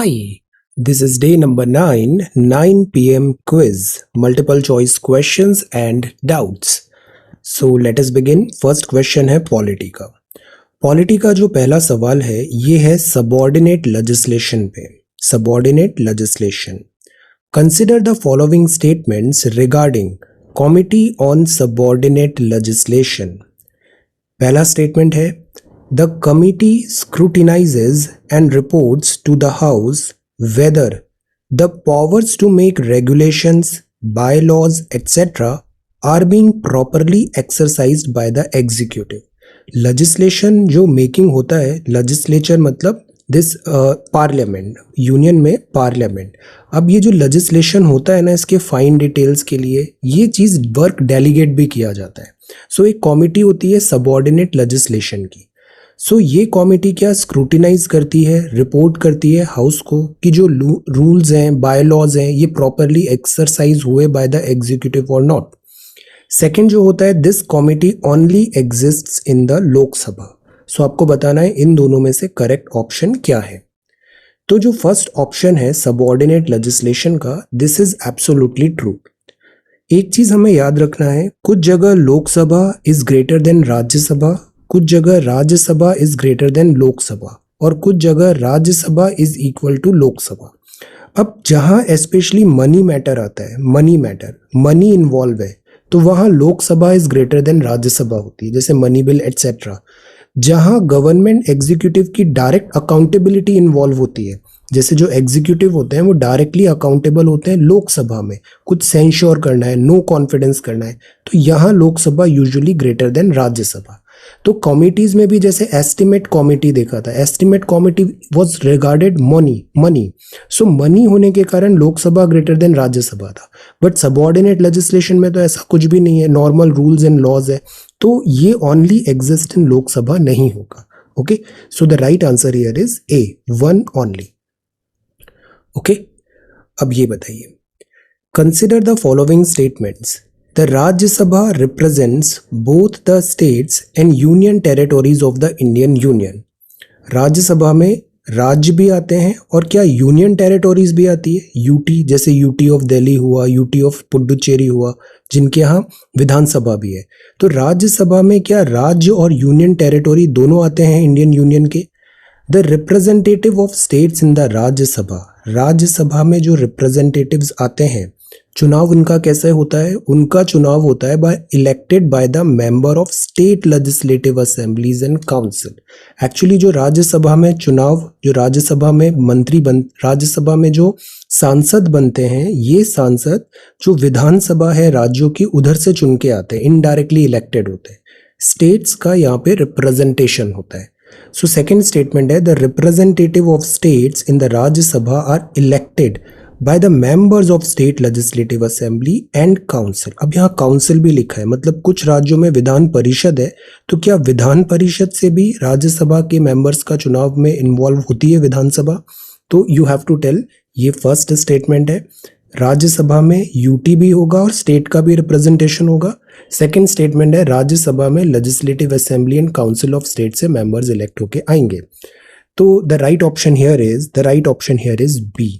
Hi, this is day number 9, 9 p.m. quiz, multiple choice questions and doubts. So let us begin. First question है polity का। Polity का जो पहला सवाल है ये है सबऑर्डिनेट लेजिस्लेशन पे। Subordinate legislation. Consider the following statements regarding committee on subordinate legislation. पहला स्टेटमेंट है The committee scrutinizes and reports to the House whether the powers to make regulations, bylaws, etc. are being properly exercised by the executive. Legislation जो making होता है, legislature मतलब this parliament, union में parliament. अब ये जो legislation होता है ना, इसके fine details के लिए ये चीज़ work delegate भी किया जाता है. So एक committee होती है subordinate legislation की. सो ये कमेटी क्या स्क्रूटिनाइज करती है, रिपोर्ट करती है हाउस को कि जो रूल्स हैं, बाय लॉज हैं, ये प्रॉपरली एक्सरसाइज हुए बाय द एग्जीक्यूटिव और नॉट। सेकंड जो होता है, this committee only exists in the Lok Sabha. So आपको बताना है इन दोनों में से करेक्ट ऑप्शन क्या है। तो जो फर्स्ट ऑप्शन है सबऑर्डिनेट लेजिस्लेशन का, दिस इज एब्सोल्युटली ट्रू। एक चीज हमें याद रखना है, कुछ जगह Lok Sabha is greater than Rajya Sabha, कुछ जगह Rajya Sabha is greater than Lok Sabha और कुछ जगह Rajya Sabha is equal to Lok Sabha. अब जहां स्पेशली मनी मैटर आता है, मनी इन्वॉल्व है, तो वहां Lok Sabha is greater than Rajya Sabha होती है, जैसे मनी बिल एटसेट्रा। जहां गवर्नमेंट एग्जीक्यूटिव की डायरेक्ट अकाउंटेबिलिटी इन्वॉल्व होती है, जैसे जो एग्जीक्यूटिव होते हैं वो डायरेक्टली अकाउंटेबल होते हैं लोकसभा में, कुछ सेंश्योर करना है, नो कॉन्फिडेंस करना है, तो यहाँ Lok Sabha usually greater than Rajya Sabha. तो कमिटीज में भी जैसे एस्टिमेट कमिटी देखा था, estimate committee was regarded money, so money होने के कारण लोकसभा ग्रेटर देन राज्यसभा था। बट सबऑर्डिनेट लेजिस्लेशन में तो ऐसा कुछ भी नहीं है, नॉर्मल रूल्स एंड लॉज है, तो ये ओनली एग्जिस्ट इन लोकसभा नहीं होगा। Okay, so the right answer here is A, one only. Okay, अब ये बताइए, consider the following statements. The Rajya Sabha represents both the states and union territories of the Indian Union. राज्य सभा में राज्य भी आते हैं और क्या यूनियन टेरिटोरीज भी आती है, यूटी, जैसे यूटी ऑफ दिल्ली हुआ, यूटी ऑफ पुडुचेरी हुआ, जिनके यहाँ विधानसभा भी है। तो राज्यसभा में क्या राज्य और यूनियन टेरिटोरी दोनों आते हैं इंडियन यूनियन के। The representative of states in the Rajya Sabha, Rajya Sabha में जो रिप्रेजेंटेटिव्स आते हैं, चुनाव उनका कैसे होता है, उनका चुनाव होता है elected by the member of state legislative assemblies and council. Actually जो राज्यसभा में चुनाव, जो राज्यसभा में राज्यसभा में जो सांसद बनते हैं, ये सांसद जो विधानसभा है राज्यों की, उधर से चुन के आते हैं, इनडायरेक्टली इलेक्टेड होते हैं। स्टेट्स का यहाँ पे रिप्रेजेंटेशन होता है। सो सेकेंड स्टेटमेंट है, the representative of states in the Rajya Sabha are elected by the members of state legislative assembly and council। अब यहाँ काउंसिल भी लिखा है, मतलब कुछ राज्यों में विधान परिषद है, तो क्या विधान परिषद से भी राज्यसभा के मेंबर्स का चुनाव में इन्वॉल्व होती है विधानसभा। तो यू हैव टू टेल, ये फर्स्ट स्टेटमेंट है, राज्यसभा में यूटी भी होगा और स्टेट का भी रिप्रेजेंटेशन होगा। सेकेंड स्टेटमेंट है, राज्यसभा में legislative assembly and council of state से मेंबर्स इलेक्ट होके आएंगे। तो the right option here is B,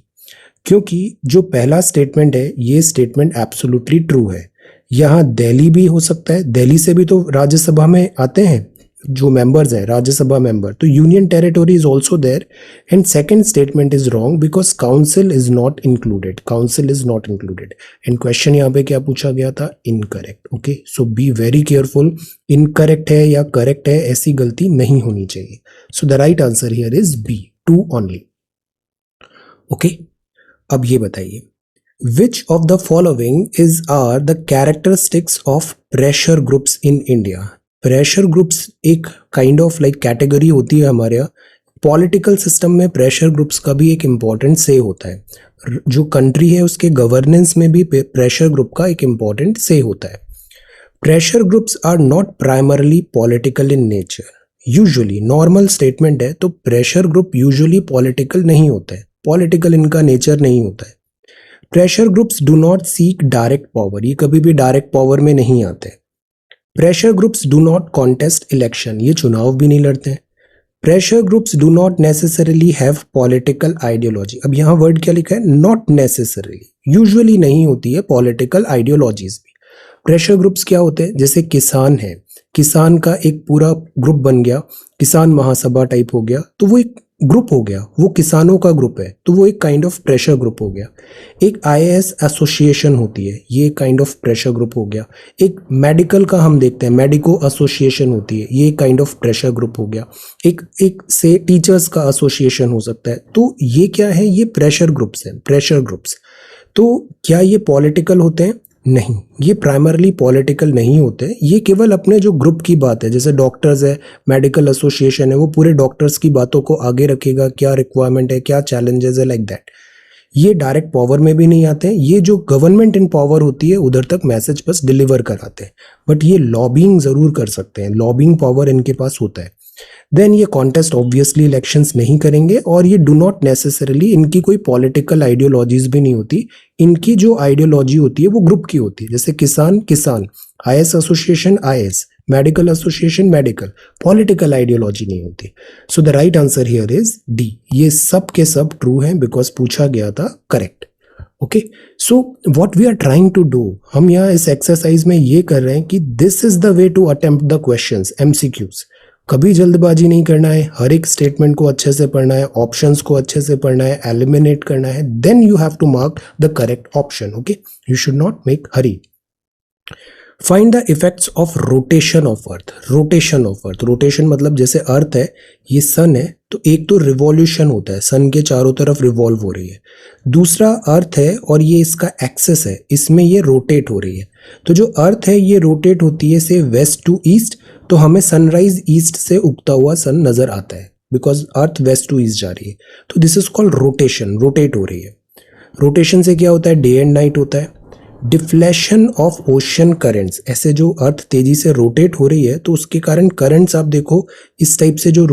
क्योंकि जो पहला स्टेटमेंट है ये स्टेटमेंट एब्सोल्युटली ट्रू है। यहाँ दिल्ली भी हो सकता है, दिल्ली से भी तो राज्यसभा में आते हैं जो मेंबर्स हैं, राज्यसभा मेंबर, तो union territory is also there. And second statement is wrong because council is not included, and question यहाँ पे क्या पूछा गया था, incorrect. Okay, so be very careful, incorrect है या करेक्ट है ऐसी गलती नहीं होनी चाहिए। So the right answer here is B, two only. Okay, अब ये बताइए, which of the following is are the characteristics of pressure groups in India. Pressure groups एक काइंड ऑफ लाइक कैटेगरी होती है हमारे यहाँ पॉलिटिकल सिस्टम में। Pressure groups का भी एक इम्पॉर्टेंट से होता है, जो कंट्री है उसके गवर्नेंस में भी प्रेशर ग्रुप का एक इम्पॉर्टेंट से होता है। Pressure groups are not primarily political in nature. Usually normal statement है, तो प्रेशर ग्रुप यूजुअली पॉलिटिकल नहीं होता है, पॉलिटिकल इनका नेचर नहीं होता है। Pressure groups do not seek direct power, ये कभी भी डायरेक्ट पावर में नहीं आते। Pressure groups do not contest election, ये चुनाव भी नहीं लड़ते हैं। Pressure groups do not necessarily have political ideology. अब यहाँ वर्ड क्या लिखा है, नॉट नेसेसरली, यूजुअली नहीं होती है पॉलिटिकल आइडियोलॉजीज भी। प्रेशर ग्रुप्स क्या होते हैं, जैसे किसान है, किसान का एक पूरा ग्रुप बन गया, किसान महासभा टाइप हो गया, तो वो एक ग्रुप हो गया, वो किसानों का ग्रुप है, तो वो एक काइंड ऑफ प्रेशर ग्रुप हो गया। एक आईएएस एसोसिएशन होती है, ये काइंड ऑफ प्रेशर ग्रुप हो गया। एक मेडिकल का हम देखते हैं, मेडिको एसोसिएशन होती है, ये काइंड ऑफ प्रेशर ग्रुप हो गया। एक से टीचर्स का एसोसिएशन हो सकता है। तो ये क्या है, ये प्रेशर ग्रुप्स हैं, प्रेशर ग्रुप्स। तो क्या ये पॉलिटिकल होते हैं? नहीं, ये प्राइमरली पॉलिटिकल नहीं होते, ये केवल अपने जो ग्रुप की बात है। जैसे डॉक्टर्स है, मेडिकल एसोसिएशन है, वो पूरे डॉक्टर्स की बातों को आगे रखेगा, क्या रिक्वायरमेंट है, क्या चैलेंजेस है, लाइक दैट। ये डायरेक्ट पावर में भी नहीं आते हैं, ये जो गवर्नमेंट इन पावर होती है उधर तक मैसेज बस डिलीवर कराते हैं, बट ये लॉबिंग जरूर कर सकते हैं, लॉबिंग पावर इनके पास होता है। देन ये कॉन्टेस्ट ऑब्वियसली इलेक्शंस नहीं करेंगे, और ये डू नॉट नेसेसरली, इनकी कोई पॉलिटिकल आइडियोलॉजीज भी नहीं होती। इनकी जो आइडियोलॉजी होती है वो ग्रुप की होती है। जैसे किसान किसान, IAS association IAS, medical association medical, political ideology नहीं होती। सो the right answer here is D. ये सब के सब ट्रू हैं बिकॉज पूछा गया था correct. Okay, so what we are trying to do, हम यहाँ इस एक्सरसाइज में ये कर रहे हैं कि this is the way to attempt the questions, MCQs. कभी जल्दबाजी नहीं करना है, हर एक स्टेटमेंट को अच्छे से पढ़ना है, ऑप्शंस को अच्छे से पढ़ना है, एलिमिनेट करना है, then you have to mark the correct option. Okay, you should not make hurry. Find the effects of rotation of earth. Rotation of earth, rotation मतलब जैसे अर्थ है, ये सन है, तो एक तो रिवॉल्यूशन होता है, सन के चारों तरफ रिवॉल्व हो रही है। दूसरा अर्थ है और ये इसका एक्सेस है, इसमें ये रोटेट हो रही है। तो जो अर्थ है ये रोटेट होती है से वेस्ट टू ईस्ट, तो हमें सनराइज ईस्ट से उगता हुआ सन नजर आता है because earth west to east जा रही है। तो this is called rotation, rotate हो रही है। रोटेशन से क्या होता है, डे एंड नाइट होता है। डिफ्लेशन ऑफ ओशन करेंट्स, ऐसे जो अर्थ तेजी से रोटेट हो रही है तो उसके कारण करंट्स आप देखो इस टाइप से जो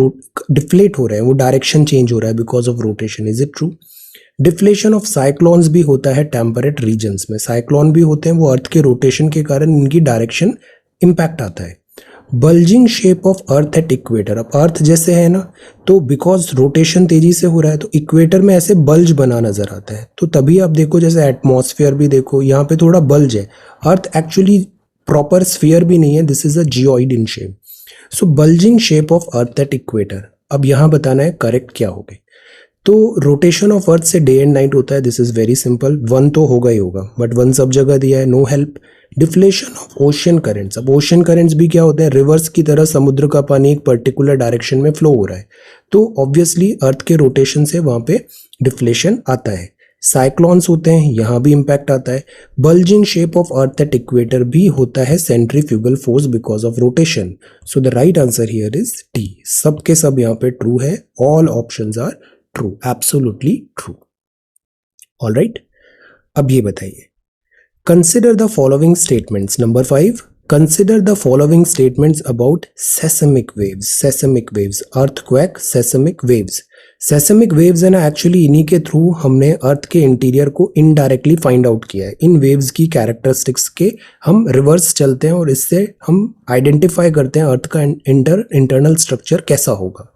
डिफ्लेट हो रहे हैं, वो डायरेक्शन चेंज हो रहा है because of rotation. Is it true? Deflation of cyclones भी होता है टेम्परेट रीजन्स में, साइक्लोन भी होते हैं, वो अर्थ के रोटेशन के कारण इनकी डायरेक्शन इम्पैक्ट आता है। Bulging shape of earth at equator, अब अर्थ जैसे है ना, तो बिकॉज रोटेशन तेजी से हो रहा है तो इक्वेटर में ऐसे बल्ज बना नजर आता है। तो तभी आप देखो जैसे एटमॉस्फेयर भी देखो, यहाँ पे थोड़ा बल्ज है। अर्थ एक्चुअली प्रॉपर स्फीयर भी नहीं है, this is a geoid in shape. So bulging shape of earth at equator. अब यहाँ बताना है करेक्ट क्या हो गई। तो रोटेशन ऑफ अर्थ से डे एंड नाइट होता है, this is very simple, one तो होगा ही होगा, बट वन सब जगह दिया है, no help. Deflection of ocean currents, अब ओशन करेंट्स भी क्या होते हैं, रिवर्स की तरह समुद्र का पानी एक पर्टिकुलर डायरेक्शन में फ्लो हो रहा है, तो ऑब्वियसली अर्थ के रोटेशन से वहां पे डिफ्लेशन आता है। साइक्लोन्स होते हैं, यहाँ भी इंपैक्ट आता है। Bulging shape of earth at equator भी होता है centrifugal force because of rotation. So the right answer here is D. सब के सब यहाँ पे ट्रू है, all options are true, absolutely true. Alright, अब ये बताइए, consider the following statements. Number 5, consider the following statements about seismic waves. Seismic waves, earthquake, seismic waves. Seismic waves है ना, एक्चुअली इन्हीं के थ्रू हमने अर्थ के इंटीरियर को इनडायरेक्टली फाइंड आउट किया है। इन वेव्स की कैरेक्टरिस्टिक्स के हम रिवर्स चलते हैं और इससे हम आइडेंटिफाई करते हैं अर्थ का इंटरनल स्ट्रक्चर कैसा होगा।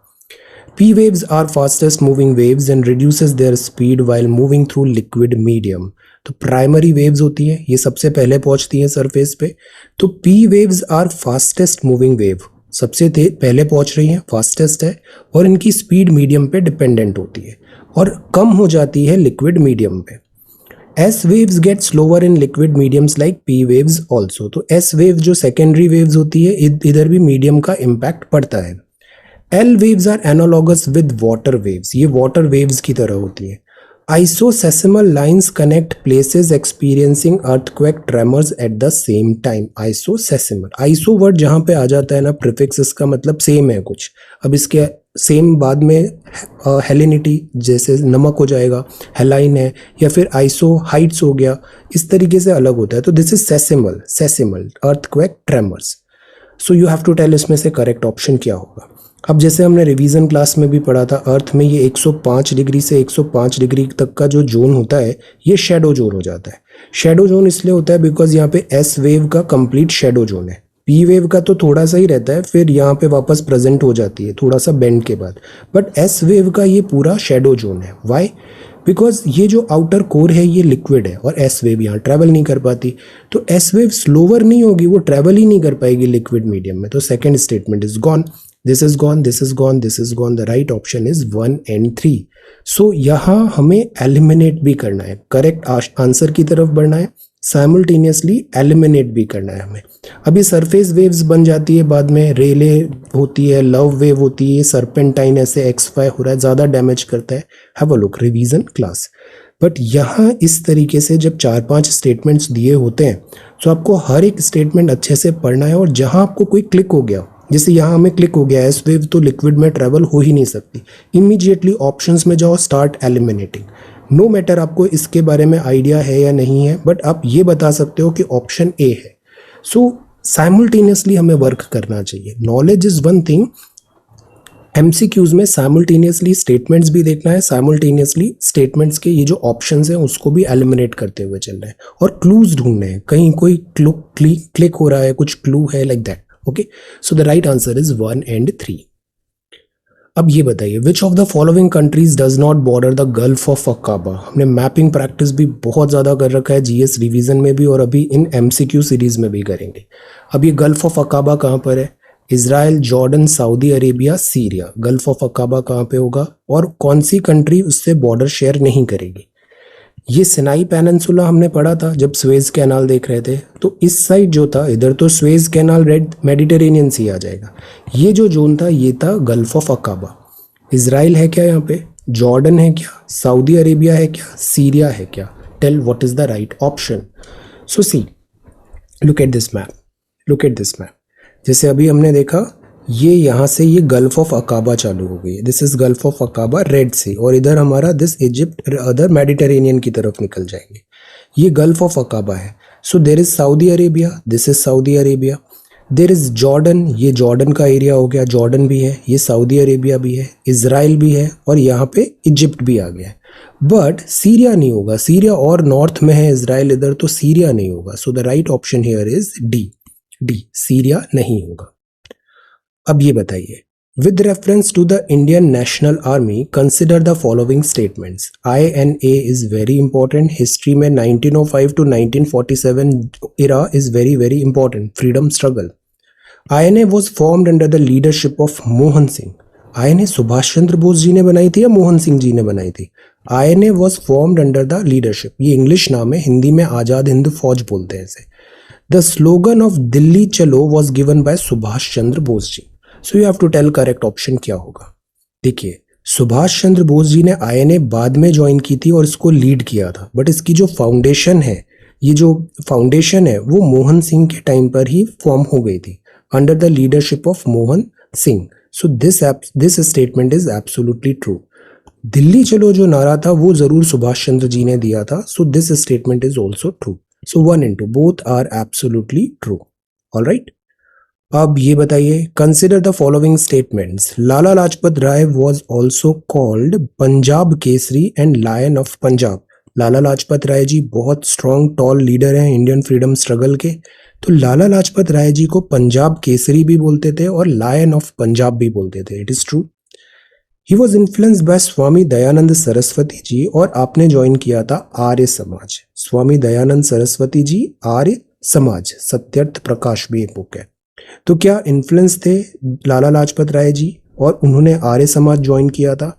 P waves are fastest moving waves and reduces their speed while moving through liquid medium. तो प्राइमरी वेव्स होती है, ये सबसे पहले पहुंचती है सरफेस पे। तो P waves are fastest moving wave, सबसे पहले पहुंच रही है, फास्टेस्ट है, और इनकी स्पीड मीडियम पे डिपेंडेंट होती है और कम हो जाती है लिक्विड मीडियम पे। S waves get slower in liquid mediums like P waves also. तो S wave जो सेकेंडरी वेव्स होती है, इधर भी मीडियम का इम्पैक्ट पड़ता है। L waves are analogous with water waves, ये water waves की तरह होती है। Isoseismal lines connect places experiencing earthquake tremors at the same time. Isoseismal, iso word जहाँ पे आ जाता है ना प्रीफिक्स, इसका मतलब सेम है कुछ। अब इसके सेम बाद में हेलिनिटी, जैसे नमक हो जाएगा, हेलाइन है, या फिर आइसो हाइट्स हो गया, इस तरीके से अलग होता है। तो this is seismal, seismal earthquake tremors. So you have to tell इसमें से करेक्ट ऑप्शन क्या होगा। अब जैसे हमने रिवीजन क्लास में भी पढ़ा था, अर्थ में ये 105 डिग्री से 105 डिग्री तक का जो जोन होता है ये शेडो जोन हो जाता है। शेडो जोन इसलिए होता है बिकॉज यहाँ पे एस वेव का कंप्लीट शेडो जोन है, पी वेव का तो थोड़ा सा ही रहता है, फिर यहाँ पे वापस प्रेजेंट हो जाती है थोड़ा सा बेंड के बाद। बट एस वेव का ये पूरा शेडो जोन है। वाई? बिकॉज ये जो आउटर कोर है ये लिक्विड है और एस वेव यहाँ ट्रैवल नहीं कर पाती, तो एस वेव स्लोवर नहीं होगी, वो ट्रैवल ही नहीं कर पाएगी लिक्विड मीडियम में। तो second statement is gone, this is gone, this is gone, this is gone. The right option is 1 and 3। सो यहाँ हमें एलिमिनेट भी करना है, करेक्ट आंसर की तरफ बढ़ना है, साइमल्टेनियसली एलिमिनेट भी करना है हमें। अभी सरफेस वेव्स बन जाती है बाद में, रेले होती है, लव वेव होती है, सर्पेंटाइन ऐसे एक्सपायर हो रहा है, ज़्यादा डैमेज करता है। Have a look revision class. But यहाँ इस तरीके से जब 4-5 स्टेटमेंट्स दिए होते हैं तो आपको हर एक स्टेटमेंट अच्छे से पढ़ना है, और जहाँ आपको कोई क्लिक हो गया, जैसे यहाँ हमें क्लिक हो गया एस वेव तो लिक्विड में ट्रेवल हो ही नहीं सकती, इमीडिएटली ऑप्शंस में जाओ, स्टार्ट एलिमिनेटिंग। नो मैटर आपको इसके बारे में आइडिया है या नहीं है, बट आप ये बता सकते हो कि ऑप्शन ए है। सो साइमल्टेनियसली हमें वर्क करना चाहिए। Knowledge is one thing, MCQs में साइमल्टेनियसली स्टेटमेंट्स भी देखना है, साइमल्टेनियसली स्टेटमेंट्स के ये जो ऑप्शंस हैं उसको भी एलिमिनेट करते हुए चलना है, और क्लूज ढूंढने हैं, कहीं कोई क्लिक हो रहा है, कुछ क्लू है, like that. Okay, so the right answer is 1 and 3। अब ये बताइए, which of the following countries does not border the gulf of अकाबा। हमने मैपिंग प्रैक्टिस भी बहुत ज़्यादा कर रखा है जीएस रिवीजन में भी, और अभी इन एमसीक्यू सीरीज में भी करेंगे। अब ये गल्फ ऑफ अकाबा कहाँ पर है? Israel, Jordan, Saudi Arabia, Syria. Gulf of अकाबा कहाँ पे होगा, और कौन सी कंट्री उससे बॉर्डर शेयर नहीं करेगी? ये सिनाई पेनिनसुला हमने पढ़ा था जब स्वेज कैनाल देख रहे थे, तो इस साइड जो था, इधर तो स्वेज कैनाल रेड मेडिटेरेनियन सी आ जाएगा। ये जो जोन था ये था गल्फ ऑफ अकाबा। इजराइल है क्या यहाँ पे? जॉर्डन है क्या? सऊदी अरेबिया है क्या? सीरिया है क्या? Tell what is the right option. So see, look at this map, look at this map. जैसे अभी हमने देखा, ये यहाँ से ये गल्फ ऑफ अकाबा चालू हो गई, this is Gulf of Aqaba Red Sea, और इधर हमारा दिस इजिप्ट अदर मेडिटेरेनियन की तरफ निकल जाएंगे। ये गल्फ ऑफ अकाबा है। So there is Saudi Arabia, this is Saudi Arabia. There is Jordan, ये जॉर्डन का एरिया हो गया, जॉर्डन भी है, ये सऊदी अरेबिया भी है, इजराइल भी है, और यहाँ पे इजिप्ट भी आ गया है। बट सीरिया नहीं होगा, सीरिया और नॉर्थ में है इजराइल इधर, तो सीरिया नहीं होगा। So the right option here is D, D, Syria नहीं होगा। अब ये बताइए, with reference to the Indian National Army consider the following statements. INA is very important, history में 1905 to 1947 era is very very important, freedom struggle. INA was formed under the leadership of Mohan Singh. INA Subhash Chandra Bose ji ने बनाई थी या मोहन सिंह जी ने बनाई थी? INA was formed under the leadership, ये English नाम है, हिंदी में आजाद हिंद फौज बोलते हैं इसे। द स्लोगन ऑफ दिल्ली चलो was given by Subhash Chandra Bose ji. So you have to tell correct option क्या होगा। देखिए, सुभाष चंद्र बोस जी ने INA बाद में ज्वाइन की थी और इसको लीड किया था, बट इसकी जो फाउंडेशन है, ये जो फाउंडेशन है वो मोहन सिंह के टाइम पर ही फॉर्म हो गई थी, under the leadership of Mohan Singh. So this statement is absolutely true. Delhi चलो जो नारा था वो जरूर सुभाष चंद्र जी ने दिया था। So this statement is also true. So 1 and 2 both are absolutely true. Alright, अब ये बताइए, consider the following statements. Lala Lajpat Rai was also called Punjab Kesari and lion of Punjab. Lala Lajpat Rai ji बहुत स्ट्रॉन्ग टॉल लीडर हैं इंडियन फ्रीडम स्ट्रगल के, तो लाला लाजपत राय जी को पंजाब केसरी भी बोलते थे और लायन ऑफ पंजाब भी बोलते थे। It is true. He was influenced by Swami Dayanand Saraswati ji, और आपने ज्वाइन किया था आर्य समाज। स्वामी दयानंद सरस्वती जी, आर्य समाज, सत्यर्थ प्रकाश भी एक बुक है। तो क्या इन्फ्लुएंस थे लाला लाजपत राय जी और उन्होंने आर्य समाज ज्वाइन किया था?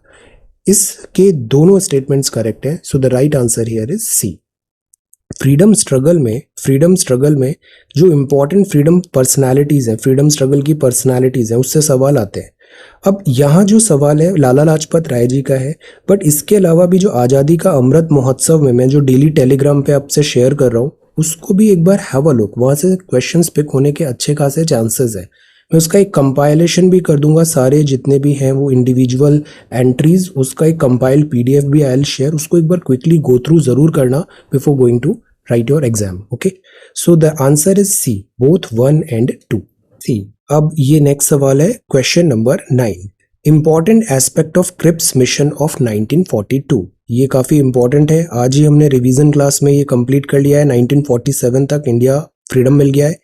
इसके दोनों स्टेटमेंट्स करेक्ट हैं। So the right answer here is C. Freedom struggle में जो इंपॉर्टेंट फ्रीडम पर्सनालिटीज हैं, फ्रीडम स्ट्रगल की पर्सनालिटीज हैं, उससे सवाल आते हैं। अब यहाँ जो सवाल है लाला लाजपत राय जी का है, बट इसके अलावा भी जो आज़ादी का अमृत महोत्सव में मैं जो डेली टेलीग्राम पे आपसे शेयर कर रहा हूँ उसको भी एक बार हैव अ लुक, वहाँ से क्वेश्चंस पिक होने के अच्छे खासे चांसेस है। मैं उसका एक कंपाइलेशन भी कर दूंगा, सारे जितने भी हैं वो इंडिविजुअल एंट्रीज, उसका एक कंपाइल्ड PDF भी आई विल शेयर, उसको एक बार क्विकली गो थ्रू जरूर करना before going to write your exam. Okay, so the answer is C, both 1 and 2। C. अब ये नेक्स्ट सवाल है, question number 9, important aspect of Cripps mission of 1942। ये काफी इंपॉर्टेंट है, आज ही हमने रिवीजन क्लास में ये कंप्लीट कर लिया है। 1947 तक इंडिया फ्रीडम मिल गया है।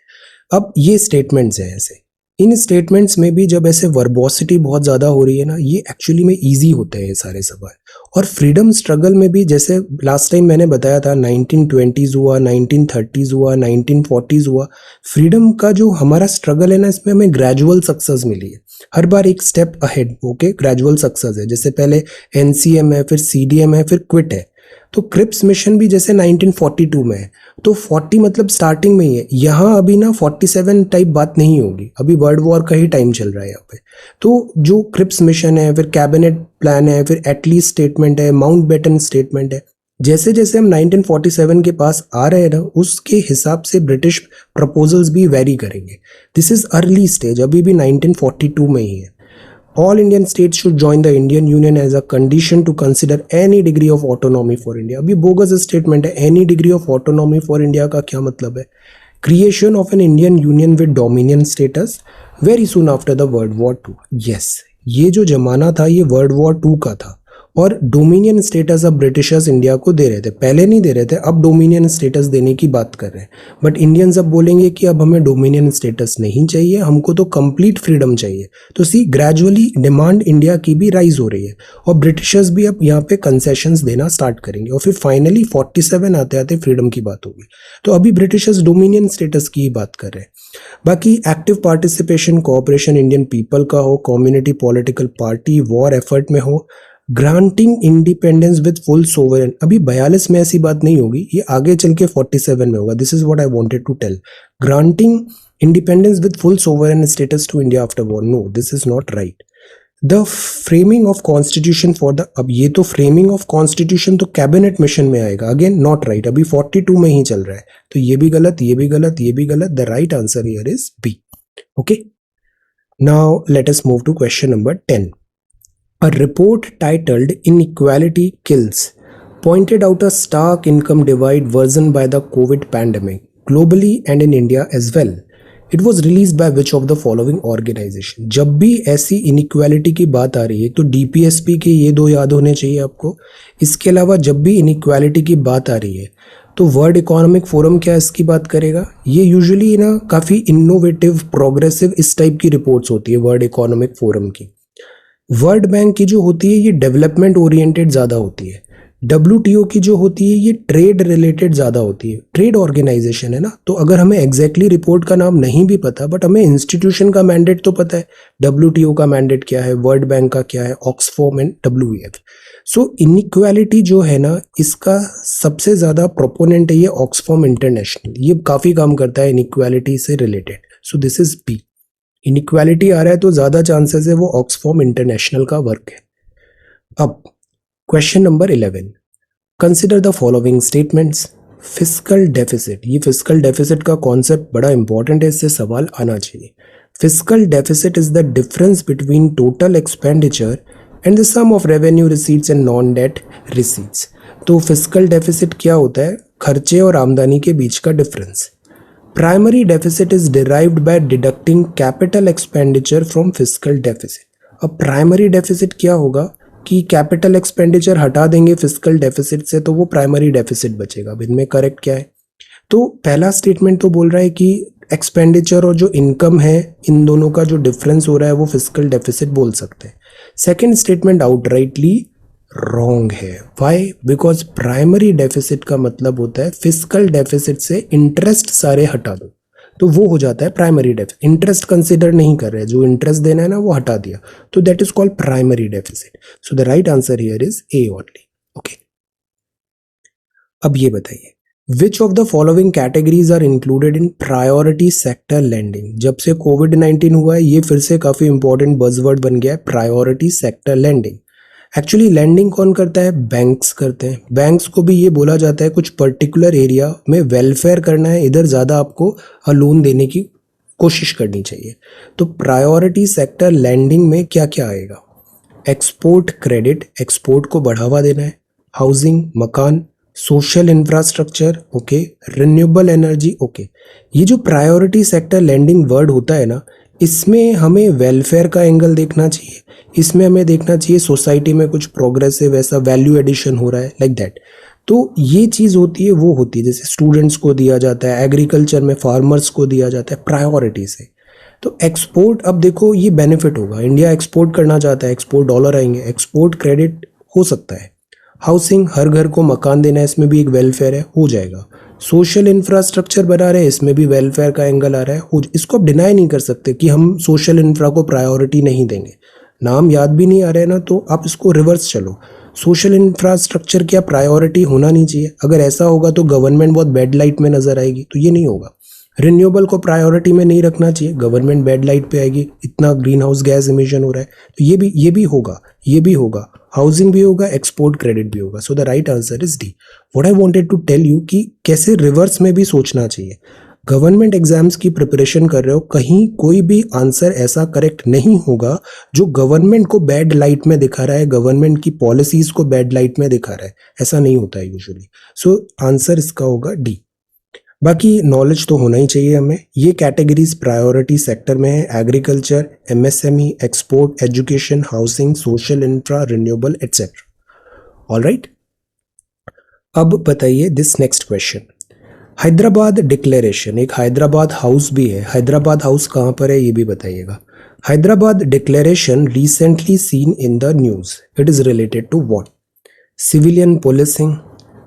अब ये स्टेटमेंट्स हैं ऐसे, इन स्टेटमेंट्स में भी जब ऐसे वर्बोसिटी बहुत ज़्यादा हो रही है ना, ये एक्चुअली में ईजी होते हैं ये सारे सवाल। और फ्रीडम स्ट्रगल में भी जैसे लास्ट टाइम मैंने बताया था 1920s हुआ, 1930s हुआ, 1940s हुआ, फ्रीडम का जो हमारा स्ट्रगल है ना, इसमें हमें ग्रेजुअल सक्सेस मिली है, हर बार एक step ahead, okay, gradual success है। जैसे पहले एनसीएम है, फिर सीडीएम है, फिर क्विट है। तो क्रिप्स मिशन भी जैसे 1942 में है, तो 40 मतलब स्टार्टिंग में ही है। यहाँ अभी ना 47 टाइप बात नहीं होगी, अभी वर्ल्ड वॉर का ही टाइम चल रहा है यहाँ पे। तो जो क्रिप्स मिशन है, फिर कैबिनेट प्लान है, फिर एटलीस्ट स्टेटमेंट है, माउंटबेटन स्टेटमेंट है, जैसे जैसे हम 1947 के पास आ रहे हैं ना, उसके हिसाब से ब्रिटिश प्रपोजल्स भी वेरी करेंगे। दिस इज अर्ली स्टेज, अभी भी 1942 में ही है। All Indian states should join the Indian Union as a condition to consider any degree of autonomy for India. अभी बोगस स्टेटमेंट है, any degree of autonomy for India का क्या मतलब है? Creation of an Indian Union with dominion status very soon after the World War II. Yes, ये जो जमाना था ये World War II का था, और डोमिनियन स्टेटस अब ब्रिटिशर्स इंडिया को दे रहे थे, पहले नहीं दे रहे थे, अब डोमिनियन स्टेटस देने की बात कर रहे हैं। बट इंडियंस अब बोलेंगे कि अब हमें डोमिनियन स्टेटस नहीं चाहिए, हमको तो कंप्लीट फ्रीडम चाहिए। तो सी ग्रेजुअली डिमांड इंडिया की भी राइज हो रही है, और ब्रिटिशर्स भी अब यहाँ पे कंसेशंस देना स्टार्ट करेंगे, और फिर फाइनली 47 आते आते फ्रीडम की बात होगी। तो अभी ब्रिटिशर्स डोमिनियन स्टेटस की ही बात कर रहे हैं। बाकी active participation, cooperation Indian people का हो, community political party, war effort में हो, granting independence with full sovereign, अभी 42 में ऐसी बात नहीं होगी, ये आगे चल के 47 में होगा। This is what I wanted to tell. Granting independence with full sovereign status to India after war, no this is not right. The framing of constitution for the, अब ये तो फ्रेमिंग ऑफ कॉन्स्टिट्यूशन तो cabinet mission में आएगा, again not right, अभी 42 में ही चल रहा है, तो ये भी गलत, ये भी गलत, ये भी गलत। The right answer here is B. Okay, now let us move to question number 10. A report titled Inequality Kills pointed out a stark income divide worsened by the COVID pandemic, globally and in India as well. It was released by which of the following organization? जब भी ऐसी inequality की बात आ रही है तो DPSP के ये दो याद होने चाहिए आपको। इसके अलावा जब भी inequality की बात आ रही है तो वर्ल्ड इकोनॉमिक फोरम क्या इसकी बात करेगा? ये यूजुअली ना काफ़ी इनोवेटिव, प्रोग्रेसिव इस टाइप की रिपोर्ट्स होती है वर्ल्ड इकोनॉमिक फोरम की। वर्ल्ड बैंक की जो होती है ये डेवलपमेंट ओरिएंटेड ज़्यादा होती है। WTO की जो होती है ये ट्रेड रिलेटेड ज़्यादा होती है, ट्रेड ऑर्गेनाइजेशन है ना। तो अगर हमें एग्जैक्टली रिपोर्ट का नाम नहीं भी पता, बट हमें इंस्टीट्यूशन का मैंडेट तो पता है, WTO का मैंडेट क्या है, वर्ल्ड बैंक का क्या है, ऑक्सफोम एंड WEF। सो इनइक्वालिटी जो है ना, इसका सबसे ज़्यादा प्रोपोनेंट है ये ऑक्सफोम इंटरनेशनल, ये काफ़ी काम करता है इनइक्वालिटी से रिलेटेड। So this is B. Inequality आ रहा है तो ज़्यादा चांसेस है वो ऑक्सफॉर्म इंटरनेशनल का वर्क है। अब question number 11, consider the following statements. Fiscal deficit, ये फिस्कल डेफिसिट का कॉन्सेप्ट बड़ा इंपॉर्टेंट है, इससे सवाल आना चाहिए। Fiscal deficit is the difference between total expenditure and the sum of revenue receipts and non net receipts. तो फिस्कल डेफिसिट क्या होता है? खर्चे और आमदनी के बीच का difference. Primary deficit is derived by deducting capital expenditure from fiscal deficit. अब प्राइमरी डेफिसिट क्या होगा कि कैपिटल एक्सपेंडिचर हटा देंगे फिस्कल डेफिसिट से तो वो प्राइमरी डेफिसिट बचेगा। अब इनमें करेक्ट क्या है? तो पहला स्टेटमेंट तो बोल रहा है कि एक्सपेंडिचर और जो इनकम है इन दोनों का जो डिफरेंस हो रहा है वो फिस्कल डेफिसिट बोल सकते हैं। सेकेंड स्टेटमेंट आउटराइटली रॉन्ग है। वाई? बिकॉज प्राइमरी डेफिसिट का मतलब होता है फिस्कल डेफिसिट से इंटरेस्ट सारे हटा दो, तो वो हो जाता है प्राइमरी डेफिसिट। इंटरेस्ट कंसिडर नहीं कर रहे, जो इंटरेस्ट देना है ना वो हटा दिया, तो that is called primary deficit. So the right answer here is A only. Okay, अब ये बताइए, which of the following categories are included in priority sector lending? जब से कोविड-19 हुआ है ये फिर से काफी इंपॉर्टेंट बजवर्ड बन गया है, priority sector lending. Actually lending कौन करता है? बैंक्स करते हैं। बैंक्स को भी ये बोला जाता है कुछ पर्टिकुलर एरिया में वेलफेयर करना है, इधर ज़्यादा आपको लोन देने की कोशिश करनी चाहिए। तो प्रायोरिटी सेक्टर लैंडिंग में क्या क्या आएगा? एक्सपोर्ट क्रेडिट, एक्सपोर्ट को बढ़ावा देना है, हाउसिंग, मकान, social infrastructure, okay, renewable energy, okay. ये जो प्रायोरिटी सेक्टर लैंडिंग वर्ड होता है ना, इसमें हमें वेलफेयर का एंगल देखना चाहिए, इसमें हमें देखना चाहिए सोसाइटी में कुछ प्रोग्रेसिव ऐसा वैल्यू एडिशन हो रहा है, लाइक दैट। तो ये चीज़ होती है, वो होती है जैसे स्टूडेंट्स को दिया जाता है, एग्रीकल्चर में फार्मर्स को दिया जाता है प्रायोरिटी से। तो एक्सपोर्ट, अब देखो ये बेनिफिट होगा, इंडिया एक्सपोर्ट करना चाहता है, एक्सपोर्ट डॉलर आएंगे, एक्सपोर्ट क्रेडिट हो सकता है। हाउसिंग, हर घर को मकान देना है, इसमें भी एक वेलफेयर है, हो जाएगा। सोशल इंफ्रास्ट्रक्चर बना रहे हैं, इसमें भी वेलफेयर का एंगल आ रहा है, इसको आप डिनाई नहीं कर सकते कि हम सोशल इंफ्रा को प्रायोरिटी नहीं देंगे। नाम याद भी नहीं आ रहे हैं ना, तो आप इसको रिवर्स चलो, सोशल इंफ्रास्ट्रक्चर क्या प्रायोरिटी होना नहीं चाहिए? अगर ऐसा होगा तो गवर्नमेंट बहुत बैड लाइट में नजर आएगी, तो ये नहीं होगा। रिन्यूएबल को प्रायोरिटी में नहीं रखना चाहिए, गवर्नमेंट बैड लाइट पे आएगी, इतना ग्रीन हाउस गैस इमिशन हो रहा है, तो ये भी होगा, हाउसिंग भी होगा, एक्सपोर्ट क्रेडिट भी होगा। So the right answer is D. What I wanted to tell you कि कैसे रिवर्स में भी सोचना चाहिए। गवर्नमेंट एग्जाम्स की प्रिपरेशन कर रहे हो, कहीं कोई भी आंसर ऐसा करेक्ट नहीं होगा जो गवर्नमेंट को बैड लाइट में दिखा रहा है, गवर्नमेंट की पॉलिसीज को बैड लाइट में दिखा रहा है, ऐसा नहीं होता है यूजुअली। सो आंसर इसका होगा डी। बाकी नॉलेज तो होना ही चाहिए हमें। ये कैटेगरीज प्रायोरिटी सेक्टर में है, agriculture, MSME, export, education, housing, social infra, renewable etcetera. Alright, अब बताइए this next question. Hyderabad declaration, एक हैदराबाद हाउस भी है, हैदराबाद हाउस कहाँ पर है ये भी बताइएगा। Hyderabad declaration recently seen in the news, it is related to what? Civilian policing,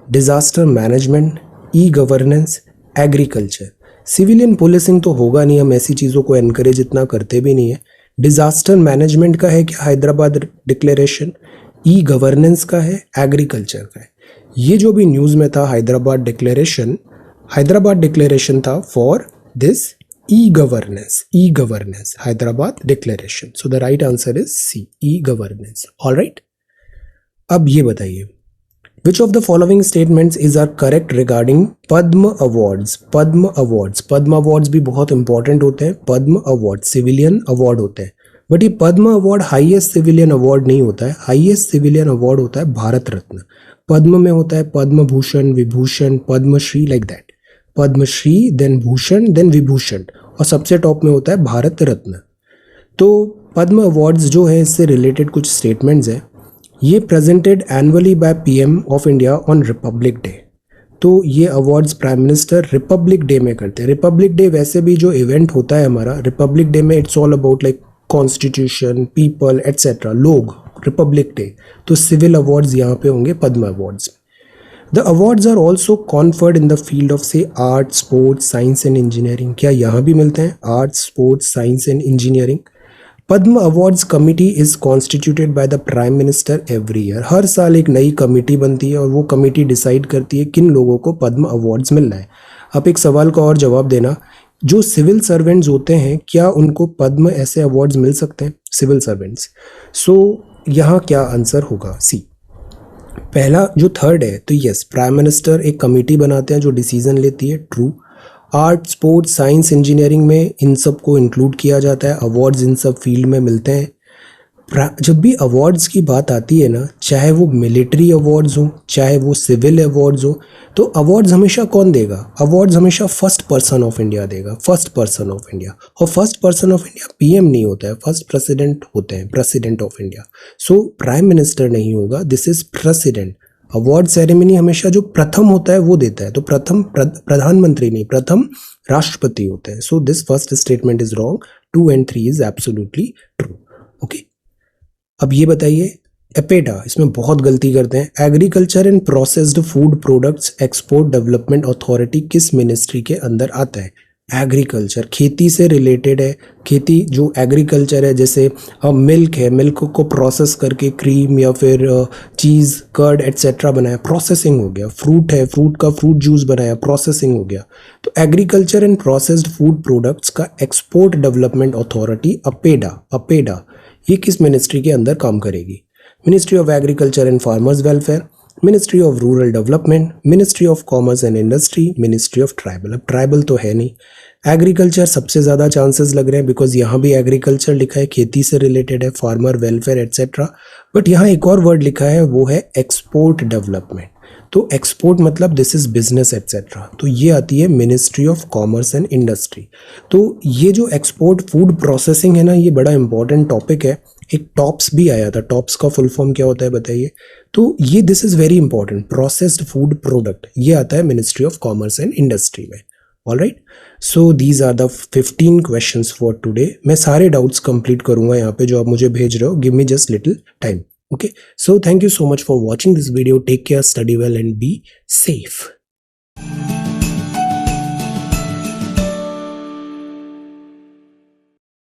disaster management, e governance, agriculture. Civilian policing तो होगा नहीं, हम ऐसी चीज़ों को एनकरेज इतना करते भी नहीं है। डिजास्टर मैनेजमेंट का है क्या हैदराबाद डिक्लेरेशन? ई गवर्नेंस का है, एग्रीकल्चर का है। ये जो भी न्यूज़ में था हैदराबाद डिक्लेरेशन था for this e governance, Hyderabad declaration. So the right answer is C, e governance. Alright, अब ये बताइए, Which of the following statements is are correct regarding Padma awards? Padma awards भी बहुत इंपॉर्टेंट होते हैं। पद्म अवार्ड सिविलियन अवार्ड होते हैं, but ये पद्म अवार्ड हाईएस्ट सिविलियन अवार्ड नहीं होता है। हाईएस्ट सिविलियन अवार्ड होता है भारत रत्न। पद्म में होता है Padma Bhushan, Vibhushan, Padma Shri, like that. Padma Shri, then Bhushan, then Vibhushan, और सबसे टॉप में होता है भारत रत्न। तो पद्म अवार्ड्स जो है, इससे रिलेटेड कुछ स्टेटमेंट्स हैं। ये presented annually by PM of India on Republic day. तो ये awards prime minister Republic day में करते हैं। रिपब्लिक डे वैसे भी जो इवेंट होता है हमारा, रिपब्लिक डे में it's all about like constitution, people etcetera, लोग, रिपब्लिक डे। तो सिविल अवार्ड्स यहाँ पे होंगे Padma awards. The awards are also conferred in the field of से art, sports, science and engineering. क्या यहाँ भी मिलते हैं arts, sports, science and engineering? Padma awards committee is constituted by the prime minister every year. हर साल एक नई कमेटी बनती है और वो कमेटी डिसाइड करती है किन लोगों को पद्म अवार्ड्स मिल रहा है। आप एक सवाल का और जवाब देना, जो सिविल सर्वेंट्स होते हैं क्या उनको पद्म ऐसे अवार्ड्स मिल सकते हैं? Civil servants. सो यहाँ क्या आंसर होगा? सी। पहला जो थर्ड है, तो यस, प्राइम मिनिस्टर एक कमेटी बनाते हैं जो डिसीजन लेती है, true. Art, sports, science, engineering में इन सब को इंक्लूड किया जाता है, अवार्ड्स इन सब फील्ड में मिलते हैं। जब भी अवार्ड्स की बात आती है ना, चाहे वो मिलिट्री अवार्ड्स हो, चाहे वो सिविल अवार्ड्स हो, तो अवार्ड्स हमेशा कौन देगा? अवार्ड्स हमेशा फर्स्ट पर्सन ऑफ इंडिया देगा, फर्स्ट पर्सन ऑफ इंडिया। और first person of India PM नहीं होता है, फर्स्ट प्रेसिडेंट होते हैं, president of India. So prime minister नहीं होगा, this is president. Award ceremony हमेशा जो प्रथम होता है वो देता है, तो प्रथम प्रधानमंत्री नहीं, प्रथम राष्ट्रपति होते हैं। So this first statement is wrong, 2 and 3 is absolutely true. Okay, अब ये बताइए, एपेडा, इसमें बहुत गलती करते हैं। Agriculture and processed food products export development authority किस मिनिस्ट्री के अंदर आता है? एग्रीकल्चर, खेती से रिलेटेड है। खेती जो एग्रीकल्चर है, जैसे मिल्क है, मिल्क को प्रोसेस करके क्रीम या फिर चीज़, कर्ड एट्सेट्रा बनाया, प्रोसेसिंग हो गया। फ्रूट है, फ्रूट का फ्रूट जूस बनाया, प्रोसेसिंग हो गया। तो agriculture and processed food products का एक्सपोर्ट डेवलपमेंट अथॉरिटी अपेडा ये किस मिनिस्ट्री के अंदर काम करेगी? Ministry of agriculture and farmers welfare, ministry of rural development, ministry of commerce and industry, ministry of tribal. अब ट्राइबल तो है नहीं। एग्रीकल्चर सबसे ज़्यादा चांसेस लग रहे हैं, बिकॉज यहाँ भी एग्रीकल्चर लिखा है, खेती से रिलेटेड है, फार्मर वेलफेयर एट्सेट्रा। बट यहाँ एक और वर्ड लिखा है, वो है एक्सपोर्ट डेवलपमेंट। तो एक्सपोर्ट मतलब दिस इज बिजनेस एट्सेट्रा, तो ये आती है ministry of commerce and industry. तो ये जो एक्सपोर्ट फूड प्रोसेसिंग है ना, ये बड़ा इंपॉर्टेंट टॉपिक है। एक टॉप्स भी आया था, टॉप्स का फुल फॉर्म क्या होता है बताइए? तो ये this is very important, processed food product, ये आता है ministry of commerce and industry में। All right, so these are the 15 questions for today. मैं सारे डाउट्स कंप्लीट करूंगा यहाँ पे जो आप मुझे भेज रहे हो, give me just little time. Okay, so thank you so much for watching this video. Take care, study well, and be safe.